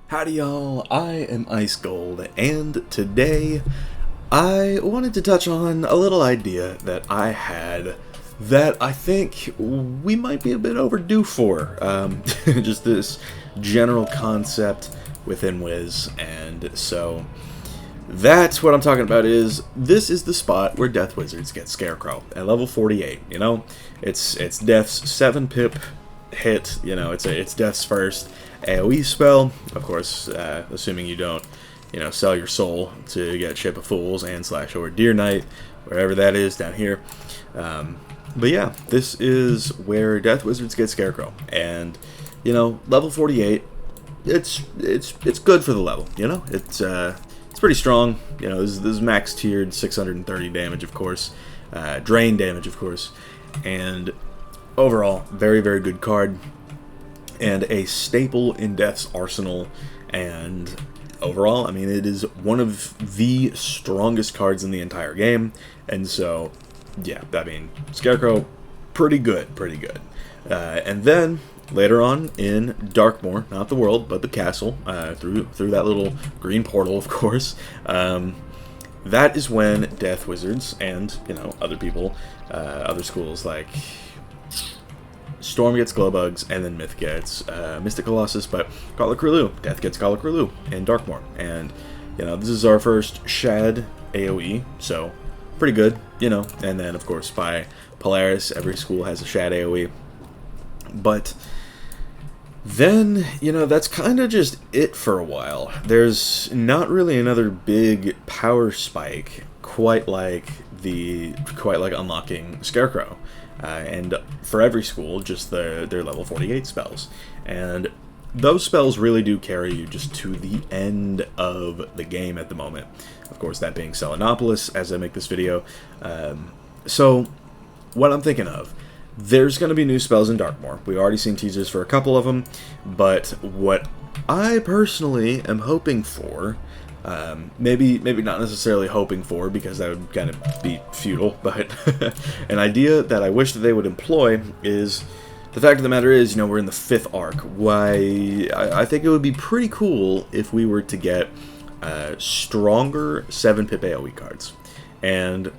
Howdy y'all, I am Ice Gold, and today I wanted to touch on a little idea that I had that I think we might be a bit overdue for. Just this general concept within Wiz, and so that's what I'm talking about. This is the spot where Death Wizards get Scarecrow at level 48, you know? It's Death's 7-pip hit, you know, it's Death's first AoE spell, of course, assuming you don't, you know, sell your soul to get Ship of Fools and / or Deer Knight, wherever that is down here. But yeah, this is where Death Wizards get Scarecrow, and you know, level 48, it's good for the level, you know, it's pretty strong. You know, this is max tiered 630 damage, of course, drain damage, of course, and overall, very, very good card, and a staple in Death's arsenal, and overall, I mean, it is one of the strongest cards in the entire game, and so, yeah, I mean, Scarecrow, pretty good. And then, later on in Darkmoor, not the world, but the castle, through that little green portal, of course, that is when Death Wizards and, you know, other people, other schools like Storm gets Glowbugs, and then Myth gets Mystic Colossus, but Death gets Calicrulu in Darkmoor. And, you know, this is our first Shad AoE, so pretty good, you know. And then, of course, by Polaris, every school has a Shad AoE. But then, you know, that's kind of just it for a while. There's not really another big power spike quite like unlocking Scarecrow. And for every school, just their level 48 spells. And those spells really do carry you just to the end of the game at the moment. Of course, that being Selenopolis, as I make this video. So, what I'm thinking of, there's going to be new spells in Darkmoor. We've already seen teasers for a couple of them, but what I personally am hoping for, maybe not necessarily hoping for, because that would kind of be futile, but an idea that I wish that they would employ is, the fact of the matter is, you know, we're in the 5th arc. Why, I think it would be pretty cool if we were to get stronger 7-pip AoE cards. And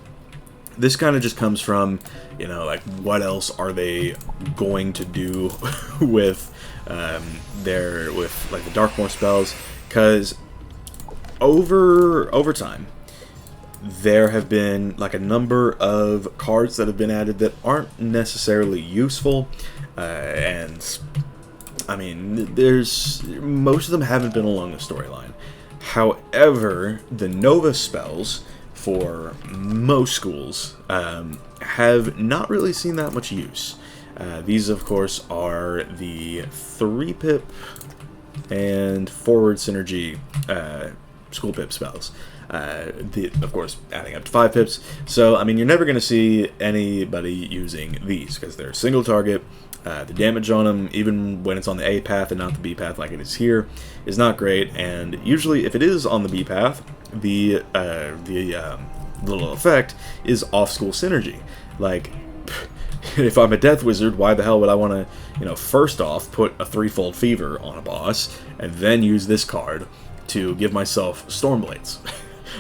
this kind of just comes from, you know, like, what else are they going to do with the Darkmoor spells? Because over time, there have been like a number of cards that have been added that aren't necessarily useful, and I mean, most of them haven't been along the storyline. However, the Nova spells for most schools have not really seen that much use. These, of course, are the 3-pip and forward synergy school pip spells. Of course, adding up to 5 pips. So, I mean, you're never going to see anybody using these because they're single target. The damage on them, even when it's on the A path and not the B path like it is here, is not great. And usually, if it is on the B path, the little effect is off-school synergy. Like, if I'm a Death Wizard, why the hell would I want to, you know, first off, put a 3-fold Fever on a boss, and then use this card to give myself Stormblades?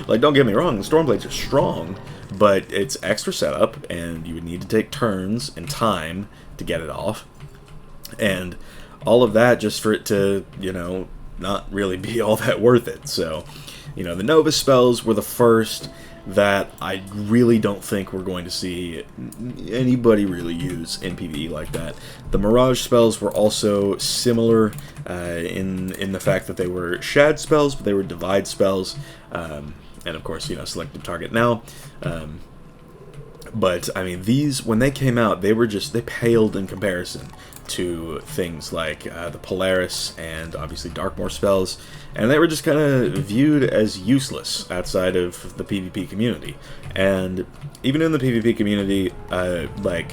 Like, don't get me wrong, the Stormblades are strong, but it's extra setup, and you would need to take turns and time to get it off. And all of that just for it to, you know, not really be all that worth it. So, you know, the Nova spells were the first that I really don't think we're going to see anybody really use in PvE like that. The Mirage spells were also similar in the fact that they were Shad spells, but they were Divide spells, and of course, you know, Selective Target now. But, I mean, these, when they came out, they paled in comparison to things like the Polaris and obviously Darkmoor spells, and they were just kind of viewed as useless outside of the PvP community. And even in the PvP community, like,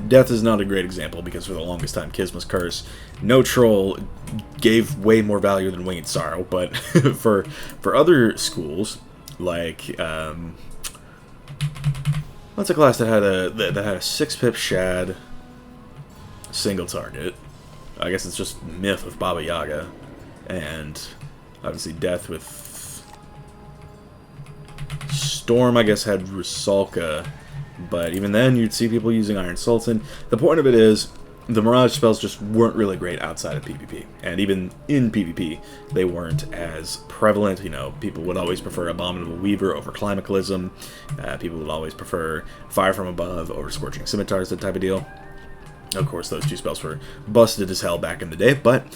Death is not a great example, because for the longest time, Kisma's Curse, no troll gave way more value than Winged Sorrow, but for other schools, like, what's a class that had a 6-pip Shad single target? I guess it's just Myth of Baba Yaga. and obviously Death with Storm, I guess, had Rusalka, but even then you'd see people using Iron Sultan. The point of it is, the Mirage spells just weren't really great outside of PvP, and even in PvP, they weren't as prevalent. You know, people would always prefer Abominable Weaver over Climacalism, people would always prefer Fire from Above over Scorching Scimitars, that type of deal. Of course, those two spells were busted as hell back in the day, but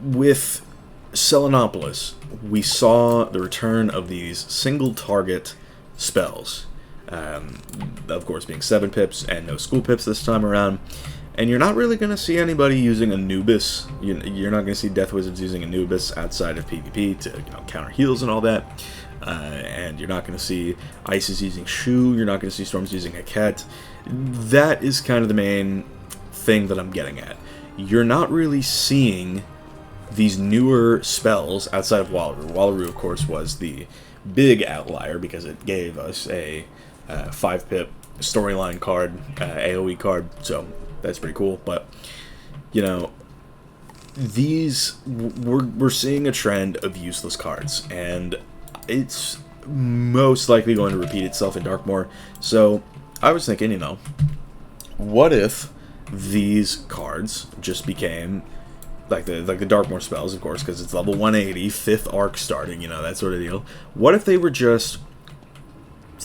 with Selenopolis, we saw the return of these single-target spells. Of course, being 7 pips and no school pips this time around. And you're not really going to see anybody using Anubis. You're not going to see Death Wizards using Anubis outside of PvP to counter heals and all that. And you're not going to see Ices using Shu. You're not going to see Storms using Haket. That is kind of the main thing that I'm getting at. You're not really seeing these newer spells outside of Wallaru. Wallaru, of course, was the big outlier because it gave us a 5-pip storyline card, AoE card, so that's pretty cool. But, you know, we're seeing a trend of useless cards, and it's most likely going to repeat itself in Darkmoor. So I was thinking, you know, what if these cards just became like the Darkmoor spells, of course, because it's level 180, 5th arc starting, you know, that sort of deal. What if they were just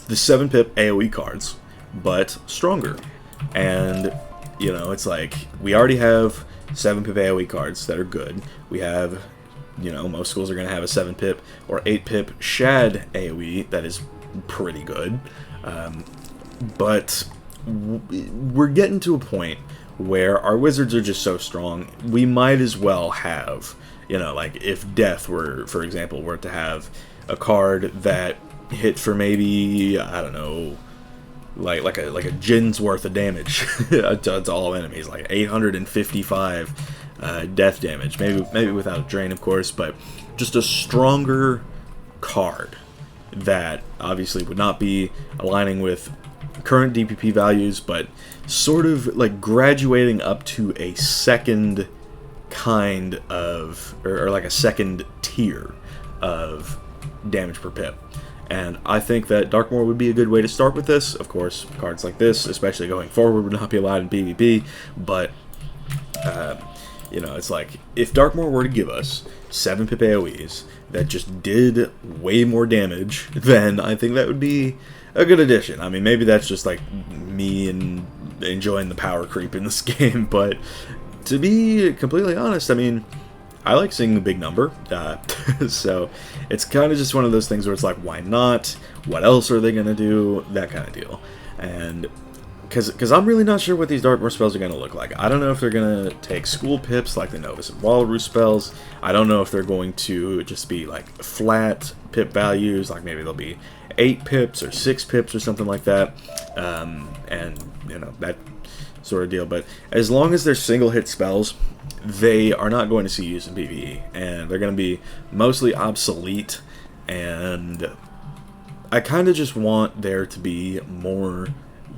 the 7-pip AoE cards, but stronger? And, you know, it's like, we already have 7-pip AoE cards that are good. We have, you know, most schools are going to have a 7-pip or 8-pip Shad AoE that is pretty good. But we're getting to a point where our wizards are just so strong, we might as well have, you know, like, if Death were, for example, were to have a card that hit for maybe, I don't know, like a Jin's worth of damage to all enemies, like 855 death damage, maybe without a drain, of course, but just a stronger card that obviously would not be aligning with current DPP values, but sort of like graduating up to a second kind of, or like a second tier of damage per pip. And I think that Darkmoor would be a good way to start with this. Of course, cards like this, especially going forward, would not be allowed in PvP, but you know, it's like, if Darkmoor were to give us 7-pip AoEs that just did way more damage, then I think that would be a good addition. I mean, maybe that's just like me and enjoying the power creep in this game, but to be completely honest, I mean, I like seeing the big number, so it's kind of just one of those things where it's like, why not? What else are they going to do? That kind of deal. And because I'm really not sure what these Darkmoor spells are going to look like. I don't know if they're going to take school pips like the Novus and Wallaru spells. I don't know if they're going to just be like flat pip values, like maybe they'll be 8 pips or 6 pips or something like that, and you know, that sort of deal. But as long as they're single hit spells, they are not going to see use in PvE, and they're going to be mostly obsolete. And I kind of just want there to be more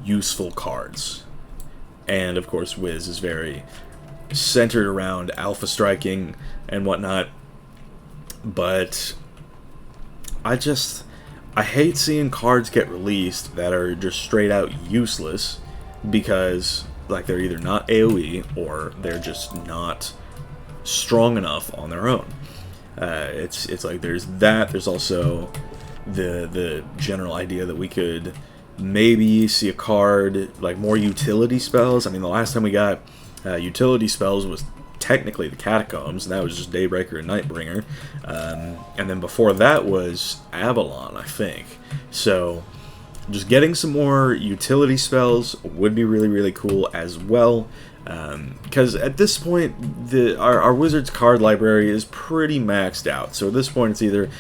useful cards. And of course, Wiz is very centered around alpha striking and whatnot, but I hate seeing cards get released that are just straight out useless because, like, they're either not AoE or they're just not strong enough on their own. It's like there's that. There's also the general idea that we could maybe see a card like more utility spells. I mean, the last time we got utility spells was technically the Catacombs, and that was just Daybreaker and Nightbringer. And then before that was Avalon, I think. So just getting some more utility spells would be really, really cool as well. Because at this point, our Wizards card library is pretty maxed out. So at this point, it's either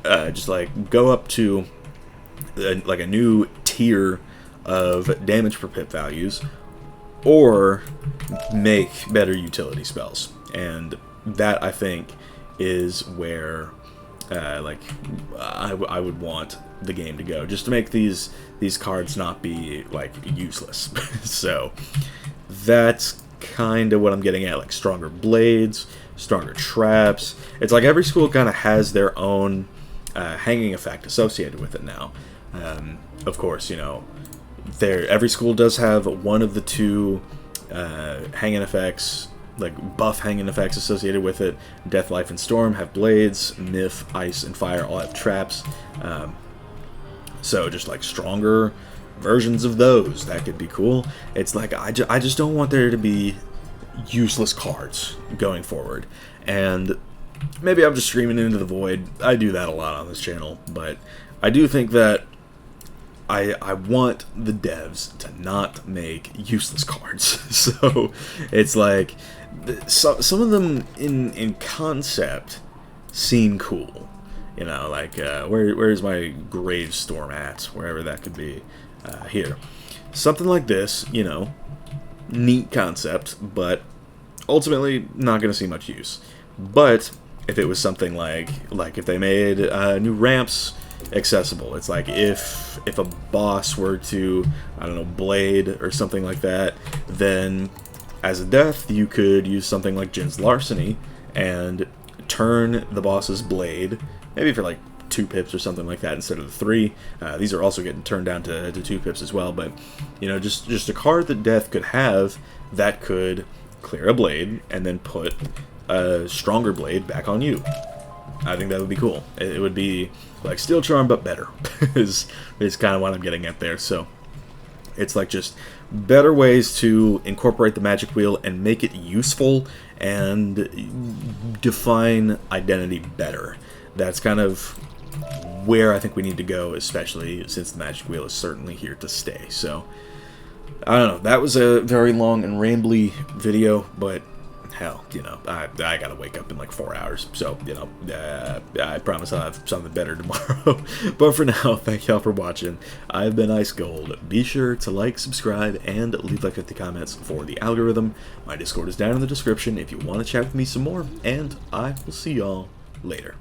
just like go up to like a new tier of damage per pip values, or make better utility spells. And that, I think, is where like I would want the game to go, just to make these cards not be like useless. So that's kind of what I'm getting at, like stronger blades, stronger traps. It's like every school kind of has their own hanging effect associated with it now. Of course, you know, every school does have one of the two hanging effects, like buff hanging effects associated with it. Death, Life, and Storm have blades. Myth, Ice, and Fire all have traps. So just like stronger versions of those, that could be cool. It's like I just don't want there to be useless cards going forward. And maybe I'm just screaming into the void. I do that a lot on this channel, but I do think that I want the devs to not make useless cards. So it's like some of them in concept seem cool. You know, like where's my Gravestorm at? Wherever that could be. Here. Something like this, you know, neat concept, but ultimately not going to see much use. But if it was something like if they made new ramps accessible, it's like if a boss were to, I don't know, blade or something like that, then as a death you could use something like Jin's Larceny and turn the boss's blade, maybe for like 2 pips or something like that instead of the 3. These are also getting turned down to 2 pips as well, but you know, just a card that death could have that could clear a blade and then put a stronger blade back on you. I think that would be cool. It would be like Steel Charm but better is kind of what I'm getting at there. So it's like just better ways to incorporate the magic wheel and make it useful and define identity better. That's kind of where I think we need to go, especially since the magic wheel is certainly here to stay. So I don't know, that was a very long and rambly video, but hell, you know, I gotta wake up in like 4 hours, so, you know, I promise I'll have something better tomorrow. But for now, thank y'all for watching. I've been Ice Gold. Be sure to like, subscribe, and leave like 50 comments for the algorithm. My Discord is down in the description if you want to chat with me some more, and I will see y'all later.